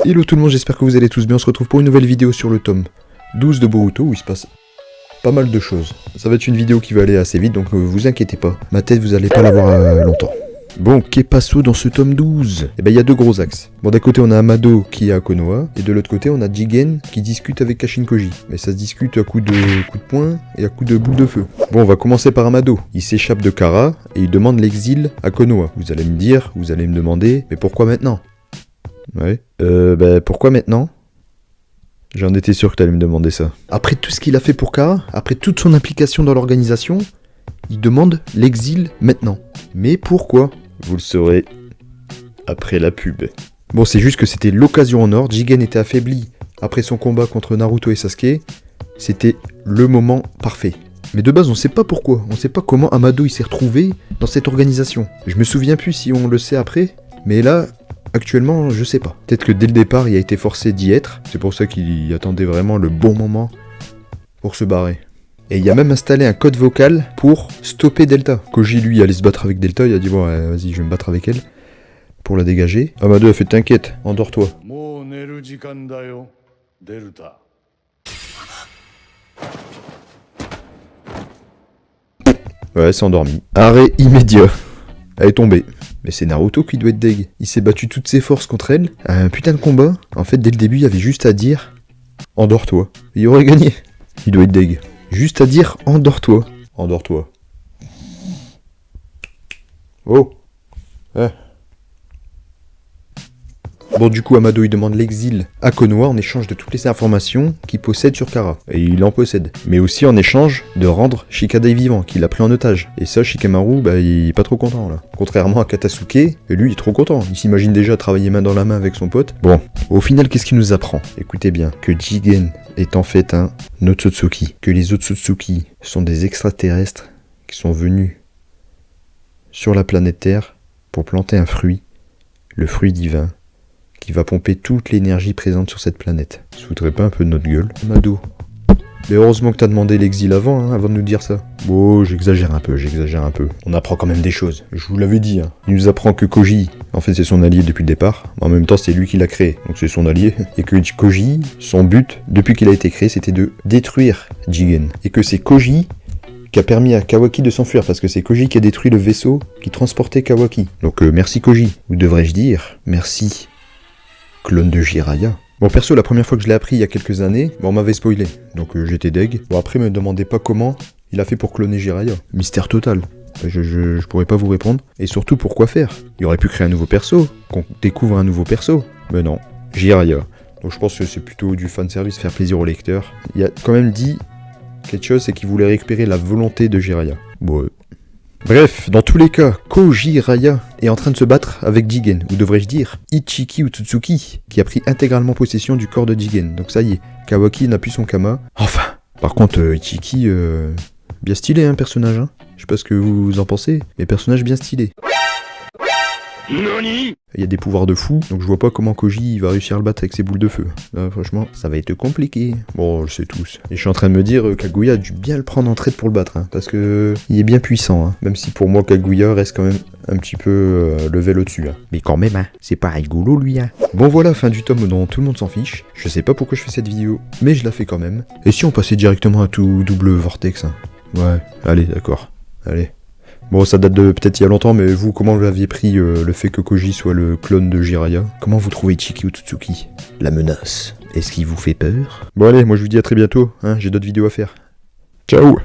Hello tout le monde, j'espère que vous allez tous bien. On se retrouve pour une nouvelle vidéo sur le tome 12 de Boruto où il se passe pas mal de choses. Ça va être une vidéo qui va aller assez vite, donc vous inquiétez pas. Ma tête, vous allez pas la voir longtemps. Bon, qu'est passo dans ce tome 12? Eh ben, il y a deux gros axes. Bon, d'un côté, on a Amado qui est à Konoha, et de l'autre côté, on a Jigen qui discute avec Kashin Koji. Mais ça se discute à coup de poing et à coup de boule de feu. Bon, on va commencer par Amado. Il s'échappe de Kara et il demande l'exil à Konoha. Vous allez me dire, vous allez me demander, mais pourquoi maintenant? Ouais. Pourquoi maintenant? J'en étais sûr que t'allais me demander ça. Après tout ce qu'il a fait pour Kara, après toute son implication dans l'organisation, il demande l'exil maintenant. Mais pourquoi? Vous le saurez après la pub. Bon, c'est juste que c'était l'occasion en or. Jigen était affaibli après son combat contre Naruto et Sasuke. C'était le moment parfait. Mais de base, on sait pas pourquoi. On sait pas comment Amado il s'est retrouvé dans cette organisation. Je me souviens plus si on le sait après. Mais là, actuellement, je sais pas. Peut-être que dès le départ, il a été forcé d'y être. C'est pour ça qu'il attendait vraiment le bon moment pour se barrer. Et il a même installé un code vocal pour stopper Delta. Koji, lui, allait se battre avec Delta. Il a dit, bon, vas-y, je vais me battre avec elle pour la dégager. Amado a fait, t'inquiète, endors-toi. Ouais, c'est endormi. Arrêt immédiat. Elle est tombée. Mais c'est Naruto qui doit être deg. Il s'est battu toutes ses forces contre elle. Un putain de combat. En fait, dès le début, il y avait juste à dire endors-toi. Il aurait gagné. Il doit être deg. Juste à dire endors-toi. Endors-toi. Oh. Bon, du coup, Amado il demande l'exil à Konoha en échange de toutes les informations qu'il possède sur Kara. Et il en possède. Mais aussi en échange de rendre Shikadai vivant, qu'il a pris en otage. Et ça, Shikamaru, il est pas trop content là. Contrairement à Katasuke, lui il est trop content. Il s'imagine déjà travailler main dans la main avec son pote. Bon, au final, qu'est-ce qu'il nous apprend? Écoutez bien, que Jigen est en fait un Otsutsuki. Que les Otsutsuki sont des extraterrestres qui sont venus sur la planète Terre pour planter un fruit, le fruit divin, qui va pomper toute l'énergie présente sur cette planète. Tu foutrais pas un peu de notre gueule, Amado? Mais heureusement que t'as demandé l'exil avant de nous dire ça. Bon, j'exagère un peu. On apprend quand même des choses, je vous l'avais dit. Il nous apprend que Koji, en fait c'est son allié depuis le départ, en même temps c'est lui qui l'a créé, donc c'est son allié. Et que Koji, son but, depuis qu'il a été créé, c'était de détruire Jigen. Et que c'est Koji qui a permis à Kawaki de s'enfuir, parce que c'est Koji qui a détruit le vaisseau qui transportait Kawaki. Donc merci Koji, ou devrais-je dire, merci clone de Jiraiya. Bon, perso, la première fois que je l'ai appris il y a quelques années, on m'avait spoilé, donc j'étais deg. Bon, après, me demandez pas comment il a fait pour cloner Jiraiya. Mystère total. Je pourrais pas vous répondre. Et surtout, pourquoi faire? Il aurait pu créer un nouveau perso, qu'on découvre un nouveau perso. Mais non, Jiraiya. Donc je pense que c'est plutôt du fanservice, faire plaisir au lecteur. Il a quand même dit quelque chose, c'est qu'il voulait récupérer la volonté de Jiraiya. Bon, bref, dans tous les cas, Jiraiya est en train de se battre avec Jigen, ou devrais-je dire, Ichiki Otsutsuki, qui a pris intégralement possession du corps de Jigen. Donc ça y est, Kawaki n'a plus son Kama. Enfin, par contre, Ichiki, bien stylé, personnage, Je sais pas ce que vous en pensez, mais personnage bien stylé. Il y a des pouvoirs de fou, donc je vois pas comment Koji va réussir à le battre avec ses boules de feu. Là, franchement, ça va être compliqué. Bon, on le sait tous. Et je suis en train de me dire, Kaguya a dû bien le prendre en traite pour le battre, parce que il est bien puissant, Même si pour moi, Kaguya reste quand même un petit peu level au-dessus, Mais quand même, c'est pas rigolo, lui, Bon voilà, fin du tome dont tout le monde s'en fiche. Je sais pas pourquoi je fais cette vidéo, mais je la fais quand même. Et si on passait directement à tout double vortex, Ouais, allez, d'accord. Allez. Bon, ça date de peut-être il y a longtemps, mais vous, comment vous aviez pris le fait que Koji soit le clone de Jiraiya? Comment vous trouvez Ichiki Otsutsuki? La menace, est-ce qu'il vous fait peur? Bon allez, moi je vous dis à très bientôt, j'ai d'autres vidéos à faire. Ciao!